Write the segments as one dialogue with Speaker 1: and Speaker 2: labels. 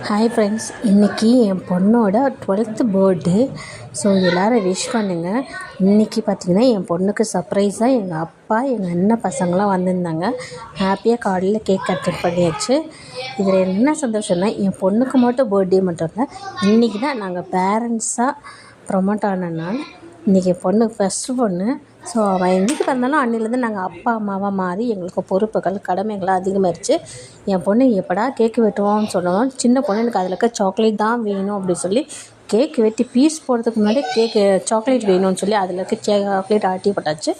Speaker 1: Hi friends, இன்றைக்கி என் பொண்ணோட 12th birthday. So எல்லோரும் விஷ் பண்ணுங்கள். இன்றைக்கி பார்த்திங்கன்னா என் பொண்ணுக்கு சர்ப்ரைஸாக எங்கள் அப்பா எங்கள் அண்ணன் பசங்களாம் வந்திருந்தாங்க. ஹாப்பியாக காலையில் கேக் கட் பண்ணியாச்சு. இதில் என்ன சந்தோஷம்னா, என் பொண்ணுக்கு மட்டும் பர்த்டே மட்டும் இல்லை, இன்றைக்கி தான் நாங்கள் பேரண்ட்ஸாக ப்ரொமோட் ஆனனால இன்றைக்கி என் பொண்ணு ஃபஸ்ட்டு பொண்ணு. ஸோ அவள் என்றைக்கு பிறந்தாலும் அன்னிலேருந்து நாங்கள் அப்பா அம்மாவாக மாறி எங்களுக்கு பொறுப்புகள் கடமைகள் அதிகமாகிடுச்சு. என் பொண்ணு எப்படா கேக்கு வெட்டுவோம்னு சொன்னோம். சின்ன பொண்ணு எனக்கு அதில் இருக்க சாக்லேட் தான் வேணும் அப்படின்னு சொல்லி கேக்கு வெட்டி பீஸ் போடுறதுக்கு முன்னாடி சாக்லேட் வேணும்னு சொல்லி அதில் இருக்க சாக்லேட் ஆட்டி போட்டாச்சு.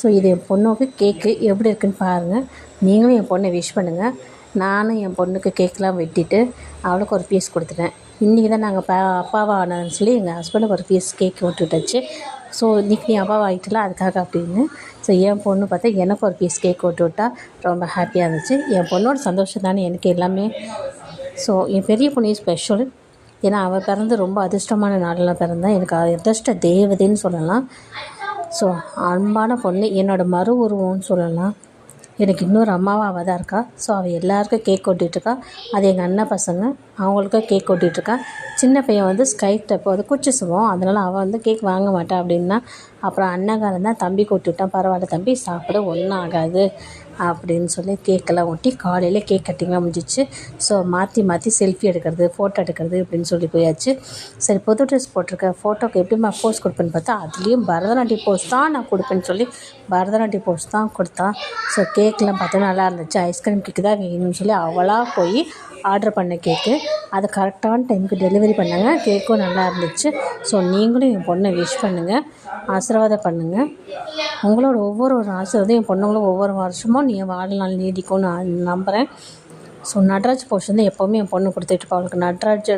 Speaker 1: ஸோ இது என் பொண்ணுக்கு கேக்கு எப்படி இருக்குன்னு பாருங்கள். நீங்களும் என் பொண்ணை விஷ் பண்ணுங்கள். நானும் என் பொண்ணுக்கு கேக்கெலாம் வெட்டிட்டு அவளுக்கு ஒரு பீஸ் கொடுத்துட்டேன். இன்றைக்கி தான் நாங்கள் அப்பாவாக ஆனதுன்னு சொல்லி எங்கள் ஹஸ்பண்டுக்கு ஒரு பீஸ் கேக் விட்டுட்டாச்சு. ஸோ இன்றைக்கி நீ அப்பாவை ஆகிட்டல அதுக்காக அப்படின்னு. ஸோ என் பொண்ணு பார்த்தா எனக்கு ஒரு பீஸ் கேக் விட்டா ரொம்ப ஹாப்பியாக இருந்துச்சு. என் பொண்ணோட சந்தோஷம் தானே எனக்கு எல்லாமே. ஸோ என் பெரிய பொண்ணு ஸ்பெஷல். ஏன்னா அவள் பிறந்து ரொம்ப அதிர்ஷ்டமான நாளெலாம் பிறந்தா எனக்கு அதிர்ஷ்ட தேவதைன்னு சொல்லலாம். ஸோ அன்பான பொண்ணு, என்னோடய மறு உருவம்னு சொல்லலாம். எனக்கு இன்னொரு அம்மாவாக அவள் தான் இருக்கா. ஸோ அவள் எல்லாருக்கும் கேக் கொட்டிகிட்ருக்கா. அது எங்கள் அண்ணன் பசங்க, அவங்களுக்கும் கேக் கொட்டிகிட்ருக்கா. சின்ன பையன் வந்து ஸ்கைட் இப்போ வந்து கூச்சசுவோம், அதனால் அவள் வந்து கேக் வாங்க மாட்டான் அப்படின்னா. அப்புறம் அண்ணங்காரன் தான் தம்பி கொட்டிவிட்டான். பரவாயில்ல தம்பி, சாப்பிட ஒன்றும் ஆகாது அப்படின்னு சொல்லி கேக்கெல்லாம் ஒட்டி காலையில் கேக் கட்டிங்லாம் முடிஞ்சிச்சு. ஸோ மாற்றி செல்ஃபி எடுக்கிறது, ஃபோட்டோ எடுக்கிறது இப்படின்னு சொல்லி போயாச்சு. சரி, புது ட்ரெஸ் போட்டிருக்க, ஃபோட்டோக்கு எப்படிமா போஸ் கொடுப்பேன்னு பார்த்தா அதுலேயும் பரதநாட்டியம் போஸ் தான் நான் கொடுப்பேன்னு சொல்லி பரதநாட்டியம் போஸ் தான் கொடுத்தான். ஸோ கேக்கெலாம் பார்த்தா நல்லா இருந்துச்சு. ஐஸ்கிரீம் கேக்கு தான் வேணும்னு சொல்லி அவளாக போய் ஆர்டர் பண்ண கேக்கு அது கரெக்டான டைமுக்கு டெலிவரி பண்ணாங்க. கேக்கும் நல்லா இருந்துச்சு. ஸோ நீங்களும் என் பொண்ணை விஷ் பண்ணுங்கள், ஆசீர்வாதம் பண்ணுங்கள். உங்களோட ஒவ்வொரு ஆசீர்வாதம் என் பொண்ணுங்களும் ஒவ்வொரு வருஷமும் நீ வாழ்நாள் நீடிக்கும்னு நான் நம்புகிறேன். ஸோ நடராஜ் போஸ் வந்து எப்போவுமே என் பொண்ணு கொடுத்துட்ருப்பா. அவளுக்கு நடராஜ்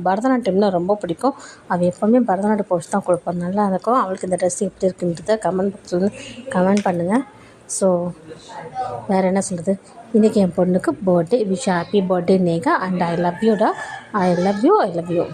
Speaker 1: பரதநாட்டியம்னா ரொம்ப பிடிக்கும். அவள் எப்போவுமே பரதநாட்டியம் போஸ் தான் கொடுப்பாள். நல்லா இருக்கும். அவளுக்கு இந்த ட்ரெஸ் எப்படி இருக்குன்றத கமெண்ட் பாக்ஸில் வந்து கமெண்ட் பண்ணுங்கள். ஸோ வேறு என்ன சொல்கிறது, இன்றைக்கி என் பொண்ணுக்கு birthday. Wish happy birthday Neha, and I love யூடா. I love you.